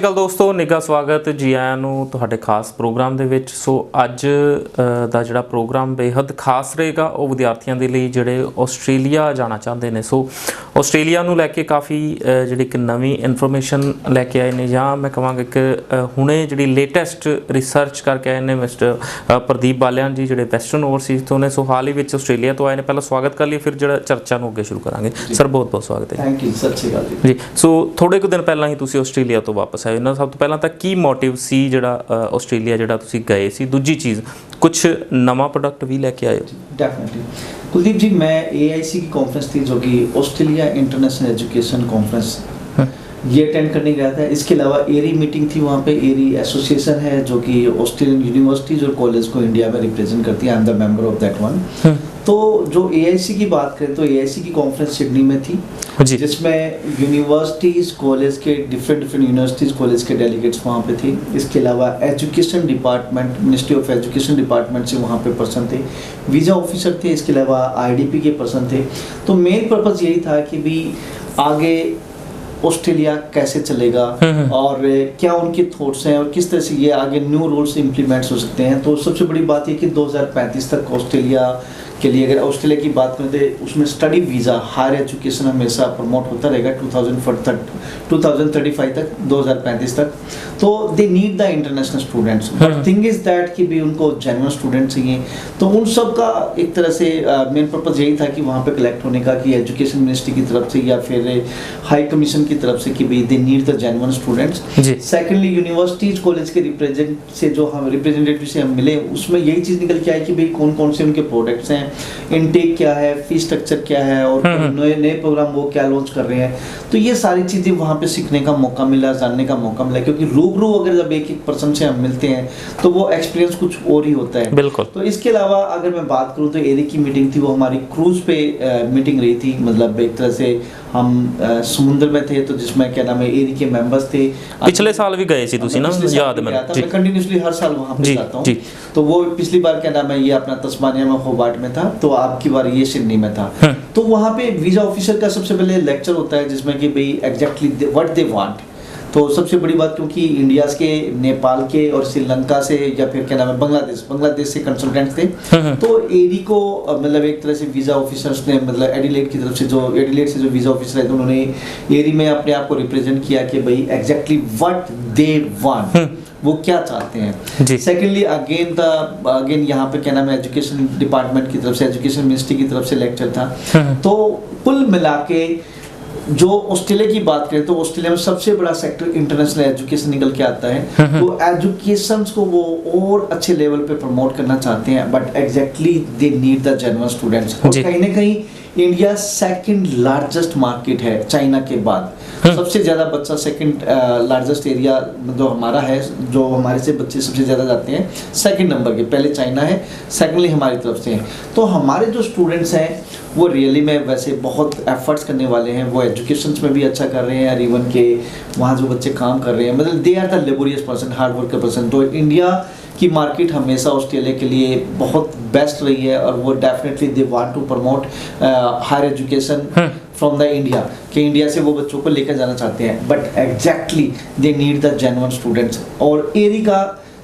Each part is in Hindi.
ਗੱਲ ਦੋਸਤੋ ਨਿੱਘਾ ਸਵਾਗਤ ਜੀ ਆਇਆਂ ਨੂੰ ਤੁਹਾਡੇ ਖਾਸ ਪ੍ਰੋਗਰਾਮ ਦੇ ਵਿੱਚ। ਸੋ ਅੱਜ ਦਾ ਜਿਹੜਾ ਪ੍ਰੋਗਰਾਮ ਬੇहद ਖਾਸ ਰਹੇਗਾ ਉਹ ਵਿਦਿਆਰਥੀਆਂ ਦੇ ਲਈ ਜਿਹੜੇ ਆਸਟ੍ਰੇਲੀਆ ਜਾਣਾ ਚਾਹੁੰਦੇ ਨੇ। ਸੋ ਆਸਟ੍ਰੇਲੀਆ ਨੂੰ ਲੈ ਕੇ ਕਾਫੀ ਜਿਹੜੀ ਇੱਕ ਨਵੀਂ ਇਨਫੋਰਮੇਸ਼ਨ ਲੈ ਕੇ ਆਏ ਨੇ, ਜਾਂ ਮੈਂ ਕਹਾਂਗਾ ਕਿ ਹੁਣੇ ਜਿਹੜੀ ਲੇਟੈਸਟ ਰਿਸਰਚ ਕਰਕੇ ਆਏ ਨੇ ਮਿਸਟਰ ਪ੍ਰਦੀਪ ਬਾਲਿਆਨ ਜੀ, ਜਿਹੜੇ ਵੈਸਟਰਨ ਓਵਰਸੀਜ਼ ਤੋਂ ਨੇ। ਸੋ ਹਾਲ ਹੀ ਵਿੱਚ ਆਸਟ੍ਰੇਲੀਆ ਤੋਂ ਆਏ ਨੇ। ਪਹਿਲਾਂ ਸਵਾਗਤ ਕਰ ਲਈਏ, ਫਿਰ ਜਿਹੜਾ ਚਰਚਾ ਨੂੰ ਅੱਗੇ ਸ਼ੁਰੂ ਕਰਾਂਗੇ। ਸਰ ਬਹੁਤ ਬਹੁਤ ਸਵਾਗਤ ਹੈ। ਥੈਂਕ ਯੂ, ਸਤਿ ਸ਼੍ਰੀ ਅਕਾਲ ਜੀ। ਸੋ ਥੋੜੇ ਕੁ ਦਿਨ ਪਹਿਲਾਂ ਹੀ ਤੁਸੀਂ ਆਸਟ੍ਰੇਲੀਆ ਤੋਂ ਵਾਪਸ ਆਏ ਨਾ। ਸਭ ਤੋਂ ਪਹਿਲਾਂ ਤਾਂ ਕੀ ਮੋਟਿਵ ਸੀ ਜਿਹੜਾ ਆਸਟ੍ਰੇਲੀਆ ਜਿਹੜਾ ਤੁਸੀਂ ਗਏ ਸੀ? ਦੂਜੀ ਚੀਜ਼, कुछ नवा प्रोडक्ट भी लेके आए हो? डेफिनेटली कुलदीप जी, मैं AIC की कॉन्फ्रेंस थी जो कि ऑस्ट्रेलिया इंटरनेशनल एजुकेशन कॉन्फ्रेंस, ये अटेंड करने गया था। इसके अलावा एरी मीटिंग थी वहाँ पे। एरी एसोसिएशन है जो कि ऑस्ट्रेलियन यूनिवर्सिटीज और कॉलेज को इंडिया में रिप्रेजेंट करती है। I am the member of that one. तो जो AIC की बात करें तो AIC की कॉन्फ्रेंस सिडनी में थी, जिसमें यूनिवर्सिटीज़ कॉलेज के डिफरेंट यूनिवर्सिटीज़ कॉलेज के डेलीगेट्स वहाँ पे थे। इसके अलावा education department, ministry of education department से वहाँ पे पर्सन थे, वीज़ा ऑफिसर थे, इसके अलावा IDP के पर्सन थे। तो मेन पर्पज़ यही था कि भी आगे ऑस्ट्रेलिया कैसे चलेगा और क्या उनके थॉट्स हैं और किस तरह से ये आगे न्यू रूल्स इम्प्लीमेंट्स हो सकते हैं। तो सबसे बड़ी बात ये कि 2035 तक ऑस्ट्रेलिया के लिए, अगर ऑस्ट्रेलिया की बात करें तो उसमें स्टडी वीज़ा, हायर एजुकेशन हमेशा प्रमोट होता रहेगा 2035 तक, 2035 तक। तो दे need the international students, but thing is that कि भी उनको जेन्युइन स्टूडेंट चाहिए। तो उन सब का एक तरह से मेन पर्पज़ यही था कि वहाँ पे कलेक्ट होने का कि एजुकेशन मिनिस्ट्री की तरफ से या फिर हाई कमीशन की तरफ से कि भी दे need the genuine students. Secondly universities college के रिप्रेजेंटेटिव से हम मिले, उसमें यही चीज़ निकल के आई कि भाई कौन कौन से उनके प्रोडक्ट्स हैं, इनटेक क्या है, फीस स्ट्रक्चर क्या है और नए प्रोग्राम वो क्या लॉन्च कर रहे हैं। तो ये सारी चीज़ें वहाँ पे सीखने का मौका मिला, जानने का मौका मिला, क्योंकि रूबरू अगर जब एक एक पर्सन से हम मिलते हैं तो वो एक्सपीरियंस कुछ और ही होता है। बिल्कुल। तो इसके अलावा अगर मैं बात करूँ तो एरी की मीटिंग थी, वो हमारी क्रूज़ पे मीटिंग रही थी। मतलब एक तरह से हम समुद्र में थे, तो जिसमें क्या नाम है एरी के मेंबर्स थे। पिछले साल भी गए थे तुसी ना, याद है मैं कंटिन्यूसली हर साल वहाँ पे जाता हूँ। तो वो पिछली बार क्या नाम है ये अपना तस्मानिया में होबार्ट में था, तो आपकी बार ये सिडनी में था। तो वहाँ पे वीज़ा ऑफिसर का सबसे पहले लेक्चर होता है जिसमें कि भाई एग्जैक्टली व्हाट दे वांट। तो सबसे बड़ी बात, क्योंकि इंडिया के, नेपाल के और श्रीलंका से या फिर क्या नाम है बांग्लादेश से कंसल्टेंट्स थे। तो एरी को मतलब एक तरह से वीज़ा ऑफिसर्स ने, मतलब एडिलेड की तरफ से जो वीज़ा ऑफिसर है, तो उन्होंने एरी में अपने आप को रिप्रेजेंट किया कि भाई एग्जैक्टली व्हाट दे वांट, वो क्या चाहते हैं। सेकेंडली अगेन यहाँ पे क्या नाम है एजुकेशन डिपार्टमेंट की तरफ से, एजुकेशन मिनिस्ट्री की तरफ से लेक्चर था। तो कुल मिला के जो ऑस्ट्रेलिया की बात करें तो ऑस्ट्रेलिया में सबसे बड़ा सेक्टर इंटरनेशनल एजुकेशन निकल के आता है। तो एजुकेशन को वो और अच्छे लेवल पे प्रमोट करना चाहते हैं, but exactly they need the genuine students. और कहीं ना कहीं इंडिया सेकंड लार्जेस्ट मार्केट है चाइना के बाद। सबसे ज़्यादा बच्चा सेकंड लार्जेस्ट एरिया जो हमारा है, जो हमारे से बच्चे सबसे ज़्यादा जाते हैं, सेकंड नंबर के, पहले चाइना है, सेकंडली हमारी तरफ से है। तो हमारे जो स्टूडेंट्स हैं वो रियली में वैसे बहुत एफर्ट्स करने वाले हैं। वो एजुकेशन में भी अच्छा कर रहे हैं, और इवन के वहाँ जो बच्चे काम कर रहे हैं, मतलब they are the laborious person, hard worker person. तो इंडिया की मार्केट हमेशा ऑस्ट्रेलिया के लिए बहुत बेस्ट रही है, और वो definitely they want to promote higher education from the India, कि इंडिया से वो बच्चों को लेकर जाना चाहते हैं, but exactly they need the genuine students. और एरी का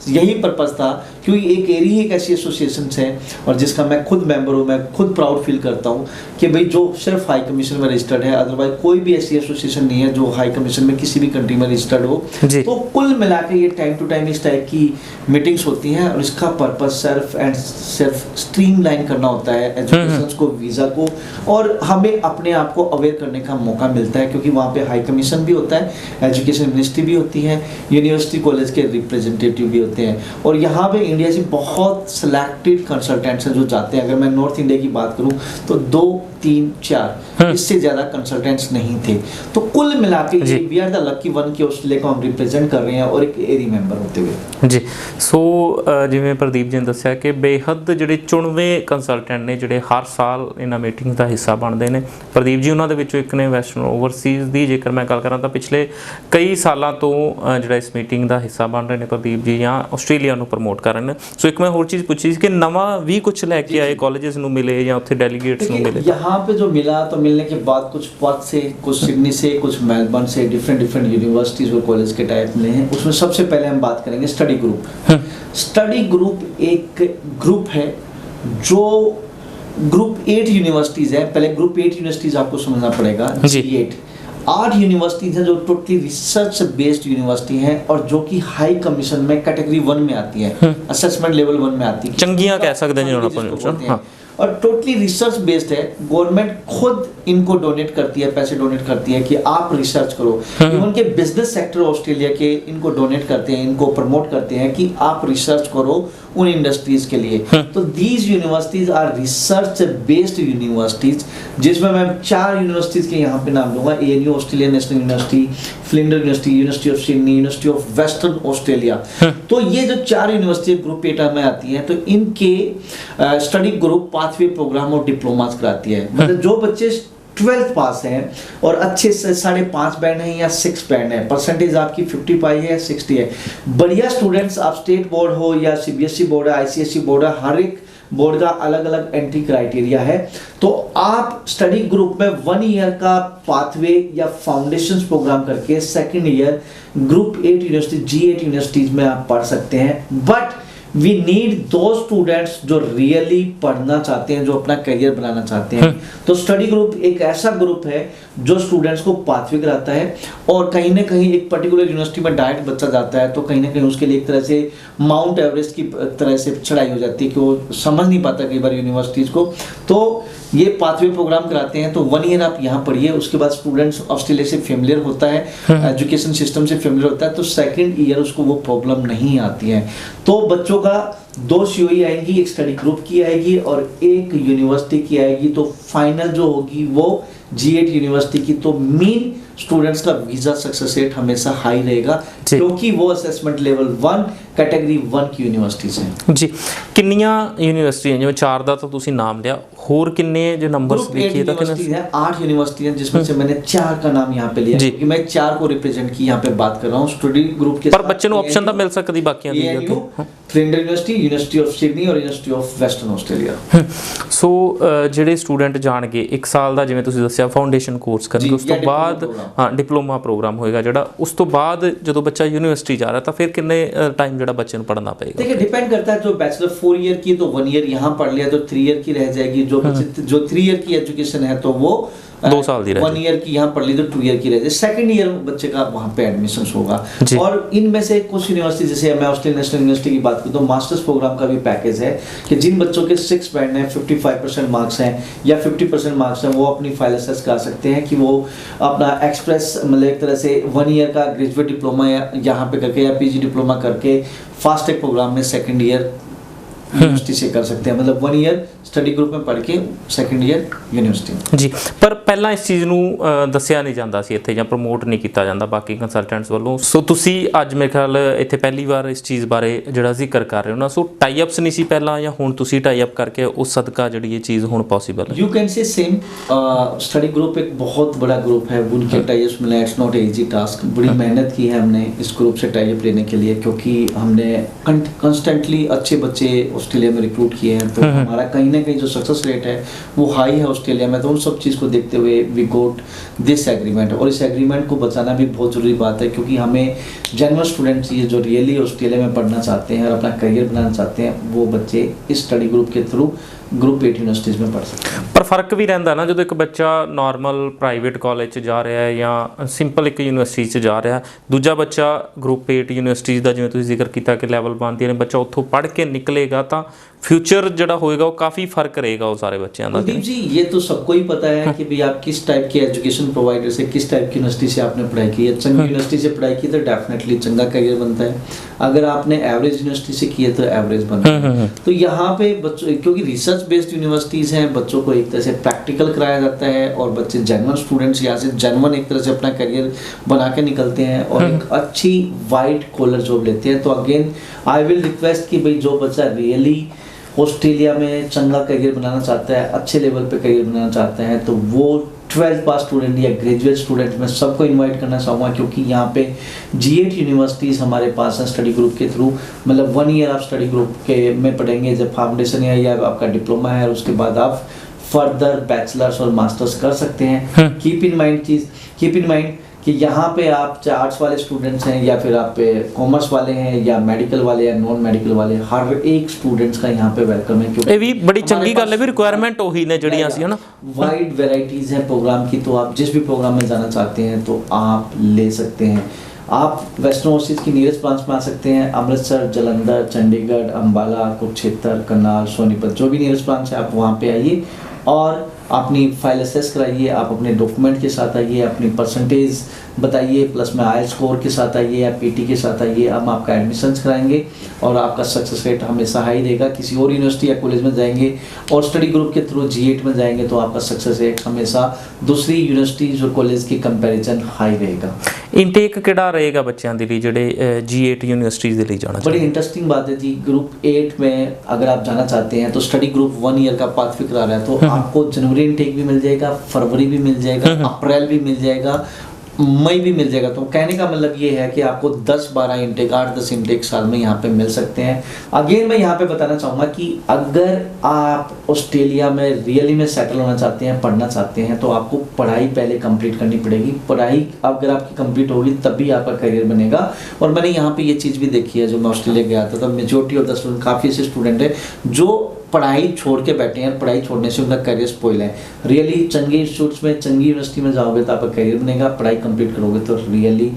यही पर्पज़ था, क्योंकि एरी एक ऐसी एसोसिएशन है और जिसका मैं खुद मेंबर हूँ, मैं खुद प्राउड फील करता हूँ कि भाई जो सिर्फ हाई कमीशन में रजिस्टर्ड है, अदरवाइज कोई भी ऐसी एसोसिएशन नहीं है जो हाई कमीशन में किसी भी कंट्री में रजिस्टर्ड हो। तो कुल मिला के ये टाइम टू टाइम इस टाइप की मीटिंग्स होती हैं, और इसका पर्पज़ सिर्फ स्ट्रीमलाइन करना होता है एजुकेशन को, वीज़ा को, और हमें अपने आप को अवेयर करने का मौका मिलता है, क्योंकि वहाँ पे हाई कमीशन भी होता है, एजुकेशन मिनिस्ट्री भी होती है, यूनिवर्सिटी कॉलेज के रिप्रेजेंटेटिव भी होते हैं, और यहाँ पे इंडिया से बहुत सिलेक्टेड कंसल्टेंट्स हैं जो जाते हैं। अगर मैं नॉर्थ इंडिया की बात करूँ तो 2, 3, 4 इससे ज़्यादा कंसल्टेंट्स नहीं थे। तो कुल मिला के we are the lucky one कि ऑस्ट्रेलिया को हम रिप्रेजेंट कर रहे हैं, और एक एरी मैंबर होते हुए जी। सो जिवें प्रदीप जी ने दस्सिया कि बेहद ਜਿਹੜੇ ਚੁਣਵੇਂ ਕੰਸਲਟੈਂਟ ਨੇ ਜਿਹੜੇ ਹਰ ਸਾਲ ਇਹਨਾਂ ਮੀਟਿੰਗਸ ਦਾ ਹਿੱਸਾ ਬਣਦੇ ਨੇ। ਪ੍ਰਦੀਪ ਜੀ ਉਹਨਾਂ ਦੇ ਵਿੱਚੋਂ ਇੱਕ ਨੇ ਵੈਸਟਰਨ ਓਵਰਸੀਜ਼ ਦੀ। ਜੇਕਰ ਮੈਂ ਗੱਲ ਕਰਾਂ ਤਾਂ ਪਿਛਲੇ ਕਈ ਸਾਲਾਂ ਤੋਂ ਜਿਹੜਾ ਇਸ ਮੀਟਿੰਗ ਦਾ ਹਿੱਸਾ ਬਣ ਰਹੇ ਨੇ ਪ੍ਰਦੀਪ ਜੀ, ਜਾਂ ਆਸਟ੍ਰੇਲੀਆ ਨੂੰ ਪ੍ਰਮੋਟ ਕਰ ਰਹੇ ਨੇ। ਸੋ ਇੱਕ ਮੈਂ ਹੋਰ ਚੀਜ਼ ਪੁੱਛੀ ਸੀ ਕਿ ਨਵਾਂ ਵੀ ਕੁਝ ਲੈ ਕੇ ਆਏ, ਕਾਲਜਸ ਨੂੰ ਮਿਲੇ ਜਾਂ ਉੱਥੇ ਡੈਲੀਗੇਟਸ ਨੂੰ ਮਿਲੇ? यहाँ वहाँ पे जो मिला तो मिलने के बाद कुछ पर्थ से, कुछ सिडनी से, कुछ मेलबर्न से, डिफरेंट यूनिवर्सिटीज़ और कॉलेज के टाइप मिले हैं। उसमें सबसे पहले हम बात करेंगे स्टडी ग्रुप। स्टडी ग्रुप एक ग्रुप है जो ग्रुप 8 यूनिवर्सिटीज़ है। पहले ग्रुप 8 यूनिवर्सिटीज़ आपको समझना पड़ेगा। G8 8 यूनिवर्सिटीज़ हैं जो टोटली रिसर्च बेस्ड यूनिवर्सिटी हैं और जो कि हाई कमीशन में कैटेगरी 1 में आती है, असेसमेंट लेवल 1 में आती है, चंगियां कह सकते हैं जिन्होंने हाँ। और टोटली रिसर्च बेस्ड है। गवर्नमेंट खुद इनको डोनेट करती है, पैसे डोनेट करती है कि आप रिसर्च करो। इवन के बिजनेस सेक्टर ऑस्ट्रेलिया के इनको डोनेट करते हैं, इनको प्रमोट करते हैं कि आप रिसर्च करो उन इंडस्ट्रीज के लिए। तो these universities are research based universities, जिसमें मैं 4 यूनिवर्सिटीज के यहाँ पे नाम लूंगा। ANU Australia national university, Flinder university, university of Sydney, university of western Australia. तो ये जो 4 यूनिवर्सिटी ग्रुप 8 में आती हैं, तो इनके स्टडी ग्रुप पाथवे प्रोग्राम और डिप्लोमास कराती है। मतलब जो बच्चे 12th पास हैं और अच्छे से 5.5 बैंड है या 6 बैंड है, परसेंटेज आपकी 55 है या 60 है, बढ़िया स्टूडेंट्स, आप स्टेट बोर्ड हो या CBSE बोर्ड है, ICSE बोर्ड है, हर एक बोर्ड का अलग अलग एंट्री क्राइटेरिया है। तो आप स्टडी ग्रुप में 1 ईयर का पाथवे या फाउंडेशन प्रोग्राम करके second year group 8 university G8 universities में आप पढ़ सकते हैं। बट वी नीड दो स्टूडेंट्स जो रियली पढ़ना चाहते हैं, जो अपना करियर बनाना चाहते हैं। तो स्टडी ग्रुप एक ऐसा ग्रुप है जो स्टूडेंट्स को पाथवे कराता है, और कहीं ना कहीं एक पर्टिकुलर यूनिवर्सिटी में डायरेक्ट बच्चा जाता है तो कहीं ना कहीं उसके लिए एक तरह से माउंट एवरेस्ट की तरह से चढ़ाई हो जाती है कि वो समझ नहीं पाता कई बार यूनिवर्सिटीज़ को। तो ये पाथवे प्रोग्राम कराते हैं। तो 1 ईयर आप यहाँ पढ़िए, उसके बाद स्टूडेंट्स ऑस्ट्रेलिया से फेमिलियर होता है, एजुकेशन सिस्टम से फेमिलियर होता है, तो सेकंड ईयर उसको वो प्रॉब्लम नहीं आती है। तो बच्चों का 2 COE आएंगी, एक स्टडी ग्रुप की आएगी और एक यूनिवर्सिटी की आएगी। तो फाइनल जो होगी वो G8 यूनिवर्सिटी की। तो मेन स्टूडेंट्स का वीजा सक्सेस रेट हमेशा हाई रहेगा क्योंकि वो असेसमेंट लेवल 1 कैटेगरी 1 की यूनिवर्सिटीज हैं। जी, किन्नियां यूनिवर्सिटी जिवें 4 ਦਾ ਤਾਂ ਤੁਸੀਂ ਨਾਮ ਲਿਆ, ਹੋਰ ਕਿੰਨੇ जो नंबर्स लिखिए ਤਾਂ यूनिवर्सिटी है 8 यूनिवर्सिटी हैं, जिसमें से मैंने 4 का नाम यहाँ पे लिया क्योंकि मैं 4 को रिप्रेजेंट की यहाँ पे बात कर रहा हूँ स्टडी ग्रुप के। पर बच्चे ਨੂੰ ਆਪਸ਼ਨ ਤਾਂ ਮਿਲ ਸਕਦੀ ਬਾਕੀਆਂ ਦੀ ਜਗ੍ਹਾ। Flinder university, university of Sydney और यूनिवर्सिटी ऑफ वेस्टर्न ऑस्ट्रेलिया। सो ਜਿਹੜੇ ਸਟੂਡੈਂਟ ਜਾਣਗੇ 1 ਸਾਲ ਦਾ ਜਿਵੇਂ ਤੁਸੀਂ ਦੱਸਿਆ ਫਾਊਂਡੇਸ਼ਨ ਕੋਰਸ ਕਰਨਗੇ, ਉਸ ਤੋਂ ਬਾਅਦ ਹਾਂ ਡਿਪਲੋਮਾ ਪ੍ਰੋਗਰਾਮ ਹੋਏਗਾ ਜਿਹੜਾ, ਉਸ ਤੋਂ ਬਾਅਦ ਜਦੋਂ ਬੱਚਾ यूनिवर्सिटी जा रहा है तो फिर कितने टाइम ਜਿਹੜਾ ਬੱਚੇ ਨੂੰ पढ़ना पड़ेगा? देखिए डिपेंड करता है। जो बैचलर 4 ईयर की तो 1 ईयर यहाँ पढ़ लिया तो 3 ईयर की रह जाएगी। जो 3 ईयर की एजुकेशन है तो वो 2 साल की 1 ईयर की यहाँ पढ़ ली तो 2 ईयर की रह जाए। सेकंड ईयर बच्चे का वहाँ पे एडमिशन होगा। और इनमें से कुछ यूनिवर्सिटी, जैसे मैं ऑस्ट्रेलियन नेशनल यूनिवर्सिटी की बात करूँ तो मास्टर्स प्रोग्राम का भी पैकेज है कि जिन बच्चों के 6 बैंड हैं, 55% मार्क्स हैं या 50% मार्क्स हैं, वो अपनी फाइल असेस कर सकते हैं कि वो अपना एक्सप्रेस मतलब एक तरह से 1 ईयर का ग्रेजुएट डिप्लोमा यहाँ पे करके या PG डिप्लोमा करके फास्ट ट्रैक प्रोग्राम में सेकंड ईयर यूनिवर्सिटी से कर सकते हैं। मतलब 1 ईयर स्टडी ग्रुप में पढ़ के सेकंड ईयर यूनिवर्सिटी। जी, पर ਪਹਿਲਾਂ ਇਸ ਚੀਜ਼ ਨੂੰ ਦੱਸਿਆ ਨਹੀਂ ਜਾਂਦਾ ਸੀ ਇੱਥੇ ਜਾਂ ਪ੍ਰਮੋਟ ਨਹੀਂ ਕੀਤਾ ਜਾਂਦਾ ਬਾਕੀ ਕੰਸਲਟੈਂਟਸ ਵੱਲੋਂ। ਸੋ ਤੁਸੀਂ ਅੱਜ ਮੇਰੇ ਖਿਆਲ ਇੱਥੇ ਪਹਿਲੀ ਵਾਰ ਇਸ ਚੀਜ਼ ਬਾਰੇ ਜਿਹੜਾ ਜ਼ਿਕਰ ਕਰ ਰਹੇ ਹੋ ਨਾ, ਸੋ ਟਾਈ ਅਪਸ ਨਹੀਂ ਸੀ ਪਹਿਲਾਂ ਜਾਂ ਹੁਣ ਤੁਸੀਂ ਟਾਈ ਅਪ ਕਰਕੇ ਉਸ ਸਦਕਾ ਜਿਹੜੀ ਇਹ ਚੀਜ਼ ਹੁਣ ਪੋਸੀਬਲ ਹੈ? You can say same study group एक बहुत बड़ा ग्रुप है, उनके टाई अप्स मिले, इट्स नॉट इजी टास्क। बड़ी मेहनत की है हमने इस ग्रुप से टाई अप लेने के लिए, क्योंकि हमने कंस्टेंटली अच्छे बच्चे ऑस्ट्रेलिया में रिक्रूट किए हैं। तो हमारा कहीं ना कहीं जो सक्सेस रेट है वो हाई है ऑस्ट्रेलिया में। तो उन सब चीज़ को देखते हुए वी गोट दिस एग्रीमेंट, और इस एग्रीमेंट को बचाना भी बहुत ज़रूरी बात है क्योंकि हमें जेन्युइन स्टूडेंट चाहिए जो रियली ऑस्ट्रेलिया में पढ़ना चाहते हैं और अपना करियर बनाना चाहते हैं। वो बच्चे इस स्टडी ग्रुप के थ्रू ग्रुप 8 यूनिवर्सिटीज़ में पढ़ सकते हैं। पर फर्क भी रहता ना जो एक बच्चा नॉर्मल प्राइवेट कॉलेज च जा रहा है या सिंपल एक यूनिवर्सिटी च जा रहा है, दूजा बच्चा ग्रुप 8 यूनिवर्सिटीज़ का जिवें तुसीं जिक्र किया कि लैवल बनती है, बच्चा उत्थों पढ़ के निकलेगा तो फ्यूचर जो होएगा वो काफ़ी फर्क रहेगा वो सारे बच्चों का। कुलदीप जी, ये तो सबको ही पता है कि भाई आप किस टाइप के एजुकेशन प्रोवाइडर से, किस टाइप की यूनिवर्सिटी से आपने पढ़ाई की है। चंगी यूनिवर्सिटी से पढ़ाई की तो डेफिनेटली चंगा करियर बनता है। अगर आपने एवरेज यूनिवर्सिटी से की है तो एवरेज बनता है। तो यहाँ पे बच्चों, क्योंकि रिसर्च बेस्ड यूनिवर्सिटीज़ हैं, बच्चों को एक तरह से प्रैक्टिकल कराया जाता है और बच्चे जेन्युइन स्टूडेंट्स यहाँ से जेन्युइन एक तरह से अपना करियर बना के निकलते हैं और एक अच्छी वाइट कॉलर जॉब लेते हैं। तो अगेन आई विल रिक्वेस्ट कि भाई जो बच्चा रियली ऑस्ट्रेलिया में चंगा करियर बनाना चाहता है, अच्छे लेवल पे करियर बनाना चाहता है, तो वो 12th पास स्टूडेंट या ग्रेजुएट स्टूडेंट मैं सबको इनवाइट करना चाहूँगा, क्योंकि यहाँ पे G8 यूनिवर्सिटीज़ हमारे पास हैं स्टडी ग्रुप के थ्रू। मतलब 1 ईयर आप स्टडी ग्रुप के में पढ़ेंगे, जब फाउंडेशन है या आपका डिप्लोमा है, उसके बाद आप फर्दर बैचलर्स और मास्टर्स कर सकते हैं। कीप इन माइंड कि यहाँ पे आप चाहे आर्ट्स वाले स्टूडेंट्स हैं या फिर आप कॉमर्स वाले हैं या मेडिकल वाले या नॉन मेडिकल वाले, हर एक स्टूडेंट्स का यहाँ पे वेलकम है। क्योंकि ਇਹ ਵੀ ਬੜੀ ਚੰਗੀ ਗੱਲ ਹੈ ਵੀ ਰਿਕੁਆਇਰਮੈਂਟ ਉਹੀ ਨੇ ਜਿਹੜੀਆਂ ਸੀ ਹਨਾ। वाइड वेराइटीज है प्रोग्राम की, तो आप जिस भी प्रोग्राम में जाना चाहते हैं तो आप ले सकते हैं। आप वेस्टर्न ओवरसीज की नियरेस्ट ब्रांच में आ सकते हैं, अमृतसर, जालंधर, चंडीगढ़, अंबाला, कुरुक्षेत्र, करनाल, सोनीपत, जो भी नियरेस्ट ब्रांच है आप वहाँ पे आइए और अपनी फाइल असेस कराइए। आप अपने डॉक्यूमेंट के साथ आइए, अपनी परसेंटेज बताइए, प्लस में आईएलटीएस स्कोर के साथ आइए या पीटी के साथ आइए। हम आपका एडमिशन्स कराएंगे और आपका सक्सेस रेट हमेशा हाई रहेगा। किसी और यूनिवर्सिटी या कॉलेज में जाएंगे और स्टडी ग्रुप के थ्रू G8 में जाएंगे तो आपका सक्सेस रेट हमेशा दूसरी यूनिवर्सिटीज और कॉलेज के कंपैरिजन हाई रहेगा। ਇਨਟੇਕ ਕਿਹੜਾ ਰਹੇਗਾ ਬੱਚਿਆਂ ਦੇ ਲਈ ਜਿਹੜੇ G8 ਯੂਨੀਵਰਸਿਟੀਜ਼ ਦੇ ਲਈ ਜਾਣਾ बड़ी इंटरेस्टिंग बात है जी। ग्रुप 8 में अगर आप जाना चाहते हैं तो स्टडी ग्रुप 1 ईयर का पाथ फिक्र आ रहा है, तो आपको जनवरी इनटेक भी मिल जाएगा, फरवरी भी मिल जाएगा, अप्रैल भी मिल जाएगा, मई भी मिल जाएगा। तो कहने का मतलब ये है कि आपको 10-12 इनटेक, 8-10 इनटेक साल में यहाँ पे मिल सकते हैं। अगेन मैं यहाँ पे बताना चाहूँगा कि अगर आप ऑस्ट्रेलिया में रियली में सेटल होना चाहते हैं, पढ़ना चाहते हैं, तो आपको पढ़ाई पहले कंप्लीट करनी पड़ेगी। पढ़ाई अगर आपकी कंप्लीट होगी तभी आपका करियर बनेगा। और मैंने यहाँ पे ये चीज़ भी देखी है, जो मैं ऑस्ट्रेलिया गया था तो मेजोरिटी ऑफ द स्टूडेंट, काफ़ी ऐसे स्टूडेंट हैं जो पढ़ाई छोड़ के बैठे हैं, पढ़ाई छोड़ने से उनका करियर स्पॉइल है। रियली चंगी इंस्टीट्यूट्स में, चंगी यूनिवर्सिटी में जाओगे तो आपका करियर बनेगा। पढ़ाई कंप्लीट करोगे तो रियली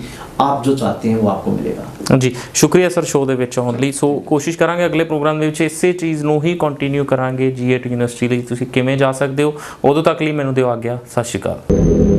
आप जो चाहते हैं वो आपको मिलेगा। ਜੀ ਸ਼ੁਕਰੀਆ ਸਰ ਸ਼ੋਅ ਦੇ ਵਿੱਚ ਆਉਣ ਲਈ। ਸੋ ਕੋਸ਼ਿਸ਼ ਕਰਾਂਗੇ ਅਗਲੇ ਪ੍ਰੋਗਰਾਮ ਦੇ ਵਿੱਚ ਇਸੇ ਚੀਜ਼ ਨੂੰ ਹੀ ਕੰਟੀਨਿਊ ਕਰਾਂਗੇ। G8 ਯੂਨੀਵਰਸਿਟੀ ਲਈ ਤੁਸੀਂ ਕਿਵੇਂ ਜਾ ਸਕਦੇ ਹੋ। ਉਦੋਂ ਤੱਕ ਲਈ ਮੈਨੂੰ ਦਿਓ ਆਗਿਆ। ਸਤਿ ਸ਼੍ਰੀ ਅਕਾਲ।